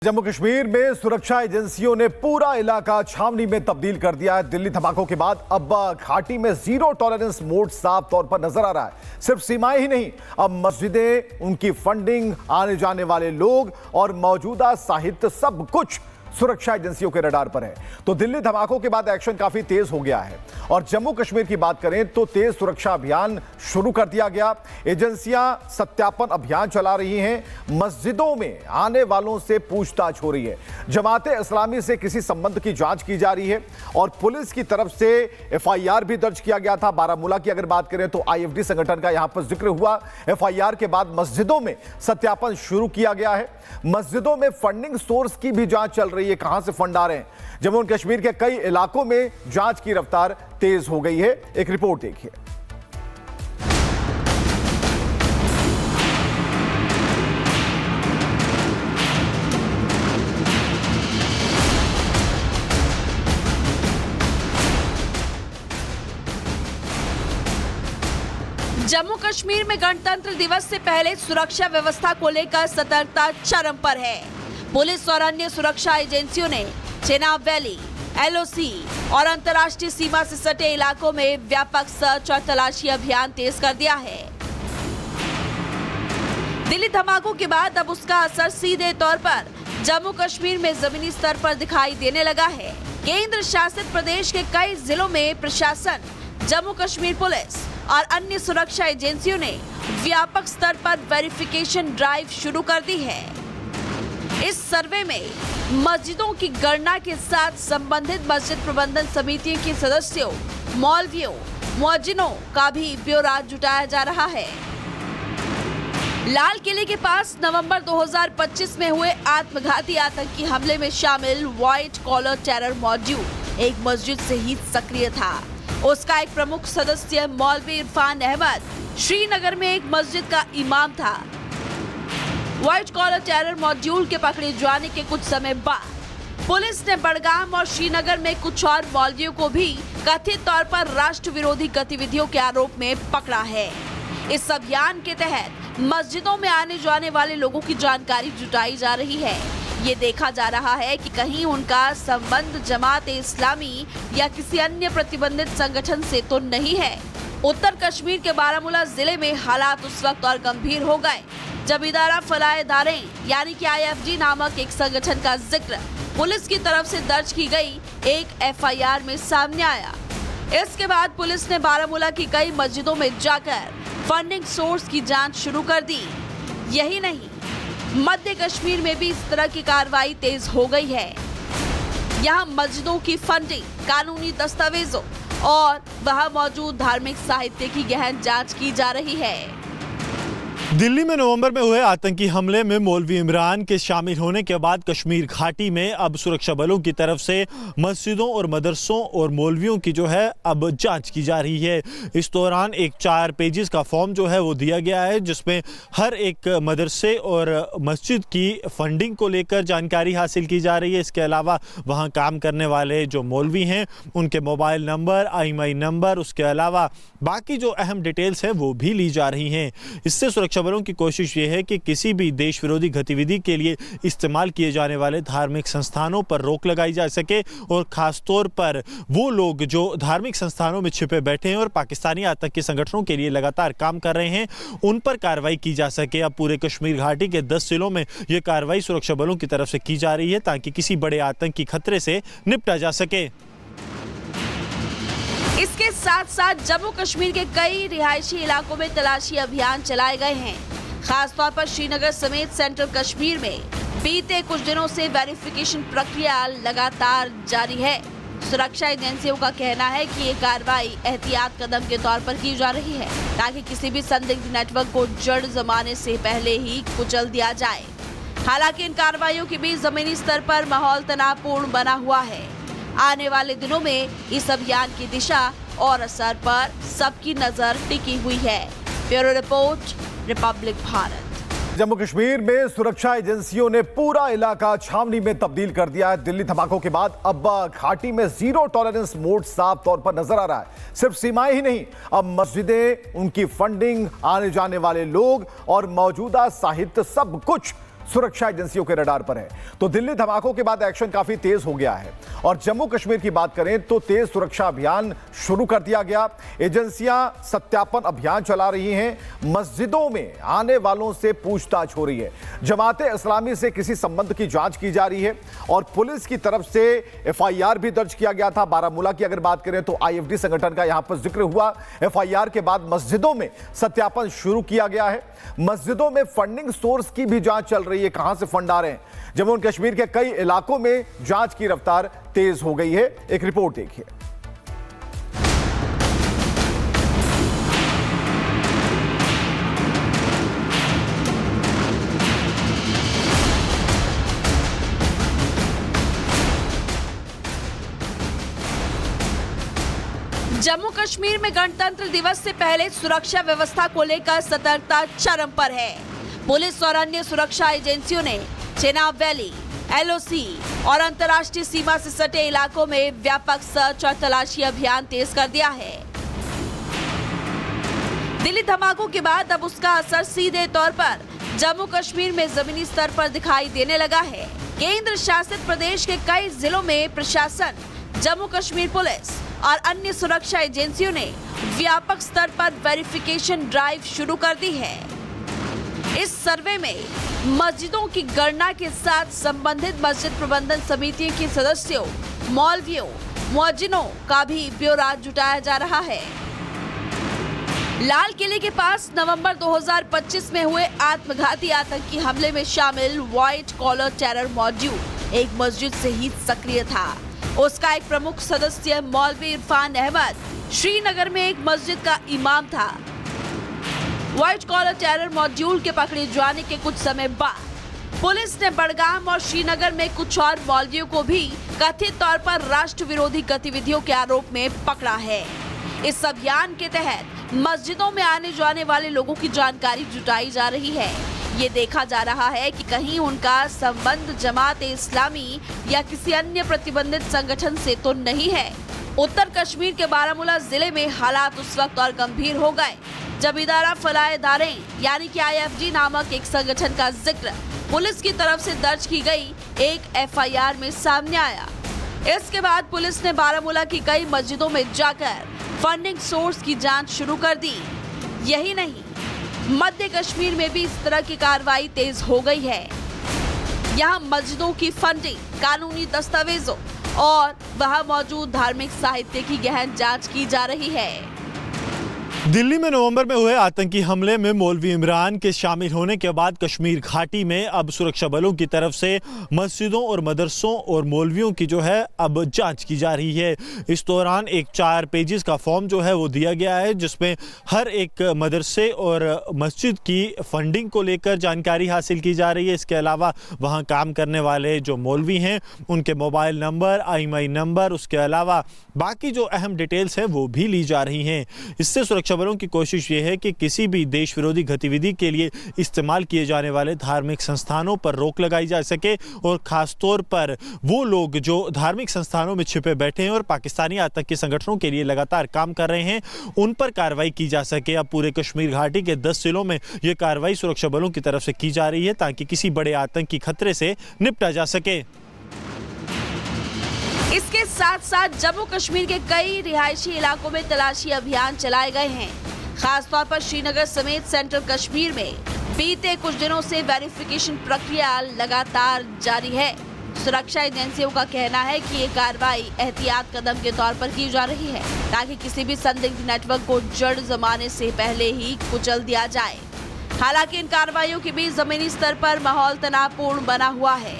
जम्मू कश्मीर में सुरक्षा एजेंसियों ने पूरा इलाका छावनी में तब्दील कर दिया है। दिल्ली धमाकों के बाद अब घाटी में जीरो टॉलरेंस मोड साफ तौर पर नजर आ रहा है। सिर्फ सीमाएं ही नहीं, अब मस्जिदें, उनकी फंडिंग, आने जाने वाले लोग और मौजूदा साहित्य सब कुछ सुरक्षा एजेंसियों के रडार पर है। तो दिल्ली धमाकों के बाद एक्शन काफी तेज हो गया है और जम्मू कश्मीर की बात करें तो तेज सुरक्षा अभियान शुरू कर दिया गया। एजेंसियां सत्यापन अभियान चला रही हैं। मस्जिदों में आने वालों से पूछताछ हो रही है। जमाते इस्लामी से किसी संबंध की जांच की जा रही है और पुलिस की तरफ से एफआईआर भी दर्ज किया गया था। बारामूला की अगर बात करें तो आईएफडी संगठन का यहां पर जिक्र हुआ। एफआईआर के बाद मस्जिदों में सत्यापन शुरू किया गया है। मस्जिदों में फंडिंग सोर्स की भी जांच चल रही है, कहां से फंड आ रहे हैं। जम्मू कश्मीर के कई इलाकों में जांच की रफ्तार तेज हो गई है। एक रिपोर्ट देखिए। जम्मू कश्मीर में गणतंत्र दिवस से पहले सुरक्षा व्यवस्था को लेकर सतर्कता चरम पर है। पुलिस और अन्य सुरक्षा एजेंसियों ने चेनाब वैली, एलओसी और अंतर्राष्ट्रीय सीमा से सटे इलाकों में व्यापक सर्च और तलाशी अभियान तेज कर दिया है। दिल्ली धमाकों के बाद अब उसका असर सीधे तौर पर जम्मू कश्मीर में जमीनी स्तर पर दिखाई देने लगा है। केंद्र शासित प्रदेश के कई जिलों में प्रशासन, जम्मू कश्मीर पुलिस और अन्य सुरक्षा एजेंसियों ने व्यापक स्तर पर वेरिफिकेशन ड्राइव शुरू कर दी है। इस सर्वे में मस्जिदों की गणना के साथ संबंधित मस्जिद प्रबंधन समिति के सदस्यों, मौलवियों, मुअज्जिनों का भी ब्यौरा जुटाया जा रहा है। लाल किले के पास नवंबर 2025 में हुए आत्मघाती आतंकी हमले में शामिल व्हाइट कॉलर टेरर मॉड्यूल एक मस्जिद से ही सक्रिय था। उसका एक प्रमुख सदस्य मौलवी इरफान अहमद श्रीनगर में एक मस्जिद का इमाम था। व्हाइट कॉलर टेरर मॉड्यूल के पकड़े जाने के कुछ समय बाद पुलिस ने बड़गाम और श्रीनगर में कुछ और मौलवियों को भी कथित तौर पर राष्ट्र विरोधी गतिविधियों के आरोप में पकड़ा है। इस अभियान के तहत मस्जिदों में आने जाने वाले लोगों की जानकारी जुटाई जा रही है। ये देखा जा रहा है कि कहीं उनका संबंध जमात-ए इस्लामी या किसी अन्य प्रतिबंधित संगठन से तो नहीं है। उत्तर कश्मीर के बारामूला जिले में हालात उस वक्त और गंभीर हो गए जब इदारा फलाए दारें यानी कि आईएफडी नामक एक संगठन का जिक्र पुलिस की तरफ से दर्ज की गई एक एफआईआर में सामने आया। इसके बाद पुलिस ने बारामूला की कई मस्जिदों में जाकर फंडिंग सोर्स की जांच शुरू कर दी। यही नहीं, मध्य कश्मीर में भी इस तरह की कार्रवाई तेज हो गई है। यहाँ मस्जिदों की फंडिंग, कानूनी दस्तावेजों और वहाँ मौजूद धार्मिक साहित्य की गहन जांच की जा रही है। दिल्ली में नवंबर में हुए आतंकी हमले में मौलवी इमरान के शामिल होने के बाद कश्मीर घाटी में अब सुरक्षा बलों की तरफ से मस्जिदों और मदरसों और मौलवियों की जो है अब जांच की जा रही है। इस दौरान एक 4 पेजेस का फॉर्म जो है वो दिया गया है जिसमें हर एक मदरसे और मस्जिद की फंडिंग को लेकर जानकारी हासिल की जा रही है। इसके अलावा वहाँ काम करने वाले जो मौलवी हैं उनके मोबाइल नंबर, IMEI नंबर, उसके अलावा बाकी जो अहम डिटेल्स हैं वो भी ली जा रही हैं। इससे सुरक्षा बलों की कोशिश ये है कि किसी भी देश विरोधी गतिविधि के लिए इस्तेमाल किए जाने वाले धार्मिक संस्थानों पर रोक लगाई जा सके और खास तौर पर वो लोग जो धार्मिक संस्थानों में छिपे बैठे हैं और पाकिस्तानी आतंकी संगठनों के लिए लगातार काम कर रहे हैं उन पर कार्रवाई की जा सके। अब पूरे कश्मीर घाटी के 10 जिलों में ये कार्रवाई सुरक्षा बलों की तरफ से की जा रही है ताकि किसी बड़े आतंकी खतरे से निपटा जा सके। इसके साथ साथ जम्मू कश्मीर के कई रिहायशी इलाकों में तलाशी अभियान चलाए गए हैं। खासतौर पर श्रीनगर समेत सेंट्रल कश्मीर में बीते कुछ दिनों से वेरिफिकेशन प्रक्रिया लगातार जारी है। सुरक्षा एजेंसियों का कहना है कि ये कार्रवाई एहतियात कदम के तौर पर की जा रही है ताकि किसी भी संदिग्ध नेटवर्क को जड़ जमाने से पहले ही कुचल दिया जाए। हालांकि इन कार्रवाइयों के बीच जमीनी स्तर पर माहौल तनावपूर्ण बना हुआ है। आने वाले दिनों में इस अभियान की दिशा और असर पर सबकी नजर टिकी हुई है। Bureau report, Republic Bharat. Jammu Kashmir में सुरक्षा एजेंसियों ने पूरा इलाका छावनी में तब्दील कर दिया है। दिल्ली धमाकों के बाद अब घाटी में जीरो टॉलरेंस मोड साफ तौर पर नजर आ रहा है। सिर्फ सीमाएं ही नहीं, अब मस्जिदें, उनकी फंडिंग, आने जाने वाले लोग और मौजूदा साहित्य सब कुछ सुरक्षा एजेंसियों के रडार पर है। तो दिल्ली धमाकों के बाद एक्शन काफी तेज हो गया है और जम्मू कश्मीर की बात करें तो तेज सुरक्षा अभियान शुरू कर दिया गया। एजेंसियां सत्यापन अभियान चला रही हैं, मस्जिदों में आने वालों से पूछताछ हो रही है, जमाते इस्लामी से किसी संबंध की जांच की जा रही है और पुलिस की तरफ से एफआईआर भी दर्ज किया गया था। बारामूला की अगर बात करें तो आईएफडी संगठन का यहां पर जिक्र हुआ। एफआईआर के बाद मस्जिदों में सत्यापन शुरू किया गया है। मस्जिदों में फंडिंग सोर्स की भी जांच चल रही है, कहां से फंड आ रहे हैं। जम्मू कश्मीर के कई इलाकों में जांच की रफ्तार तेज हो गई है। एक रिपोर्ट देखिए। जम्मू कश्मीर में गणतंत्र दिवस से पहले सुरक्षा व्यवस्था को लेकर सतर्कता चरम पर है। पुलिस और अन्य सुरक्षा एजेंसियों ने चेनाब वैली, एलओसी और अंतर्राष्ट्रीय सीमा से सटे इलाकों में व्यापक सर्च और तलाशी अभियान तेज कर दिया है। दिल्ली धमाकों के बाद अब उसका असर सीधे तौर पर जम्मू कश्मीर में जमीनी स्तर पर दिखाई देने लगा है। केंद्र शासित प्रदेश के कई जिलों में प्रशासन, जम्मू कश्मीर पुलिस और अन्य सुरक्षा एजेंसियों ने व्यापक स्तर पर वेरिफिकेशन ड्राइव शुरू कर दी है। इस सर्वे में मस्जिदों की गणना के साथ संबंधित मस्जिद प्रबंधन समितियों के सदस्यों, मौलवियों, मुअज्जिनों का भी ब्यौरा जुटाया जा रहा है। लाल किले के पास नवंबर 2025 में हुए आत्मघाती आतंकी हमले में शामिल व्हाइट कॉलर टेरर मॉड्यूल एक मस्जिद से ही सक्रिय था। उसका एक प्रमुख सदस्य मौलवी इरफान अहमद श्रीनगर में एक मस्जिद का इमाम था। व्हाइट कॉलर टेरर मॉड्यूल के पकड़े जाने के कुछ समय बाद पुलिस ने बड़गाम और श्रीनगर में कुछ और मौलवियों को भी कथित तौर पर राष्ट्र विरोधी गतिविधियों के आरोप में पकड़ा है। इस अभियान के तहत मस्जिदों में आने जाने वाले लोगों की जानकारी जुटाई जा रही है। ये देखा जा रहा है कि कहीं उनका संबंध जमात इस्लामी या किसी अन्य प्रतिबंधित संगठन से तो नहीं है। उत्तर कश्मीर के बारामूला जिले में हालात उस वक्त और गंभीर हो गए जब इदारा फलाए दारें यानी कि आईएफडी नामक एक संगठन का जिक्र पुलिस की तरफ से दर्ज की गई एक एफआईआर में सामने आया। इसके बाद पुलिस ने बारामूला की कई मस्जिदों में जाकर फंडिंग सोर्स की जांच शुरू कर दी। यही नहीं, मध्य कश्मीर में भी इस तरह की कार्रवाई तेज हो गई है। यहाँ मस्जिदों की फंडिंग, कानूनी दस्तावेजों और वहाँ मौजूद धार्मिक साहित्य की गहन जांच की जा रही है। दिल्ली में नवंबर में हुए आतंकी हमले में मौलवी इमरान के शामिल होने के बाद कश्मीर घाटी में अब सुरक्षा बलों की तरफ से मस्जिदों और मदरसों और मौलवियों की जो है अब जांच की जा रही है। इस दौरान एक 4 पेजेस का फॉर्म जो है वो दिया गया है जिसमें हर एक मदरसे और मस्जिद की फंडिंग को लेकर जानकारी हासिल की जा रही है। इसके अलावा वहाँ काम करने वाले जो मौलवी हैं उनके मोबाइल नंबर, IMEI नंबर, उसके अलावा बाकी जो अहम डिटेल्स हैं वो भी ली जा रही हैं। इससे सुरक्षा बलों की कोशिश ये है कि किसी भी देश विरोधी गतिविधि के लिए इस्तेमाल किए जाने वाले धार्मिक संस्थानों पर रोक लगाई जा सके और खास तौर पर वो लोग जो धार्मिक संस्थानों में छिपे बैठे हैं और पाकिस्तानी आतंकी संगठनों के लिए लगातार काम कर रहे हैं उन पर कार्रवाई की जा सके। अब पूरे कश्मीर घाटी के 10 जिलों में ये कार्रवाई सुरक्षा बलों की तरफ से की जा रही है ताकि किसी बड़े आतंकी खतरे से निपटा जा सके। इसके साथ साथ जम्मू कश्मीर के कई रिहायशी इलाकों में तलाशी अभियान चलाए गए हैं। खासतौर पर श्रीनगर समेत सेंट्रल कश्मीर में बीते कुछ दिनों से वेरिफिकेशन प्रक्रिया लगातार जारी है। सुरक्षा एजेंसियों का कहना है कि ये कार्रवाई एहतियात कदम के तौर पर की जा रही है ताकि किसी भी संदिग्ध नेटवर्क को जड़ जमाने से पहले ही कुचल दिया जाए। हालांकि इन कार्रवाइयों के बीच जमीनी स्तर पर माहौल तनावपूर्ण बना हुआ है।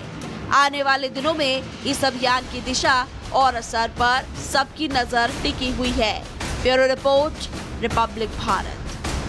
आने वाले दिनों में इस अभियान की दिशा और असर पर सबकी नजर टिकी हुई है। Bureau report, Republic Bharat.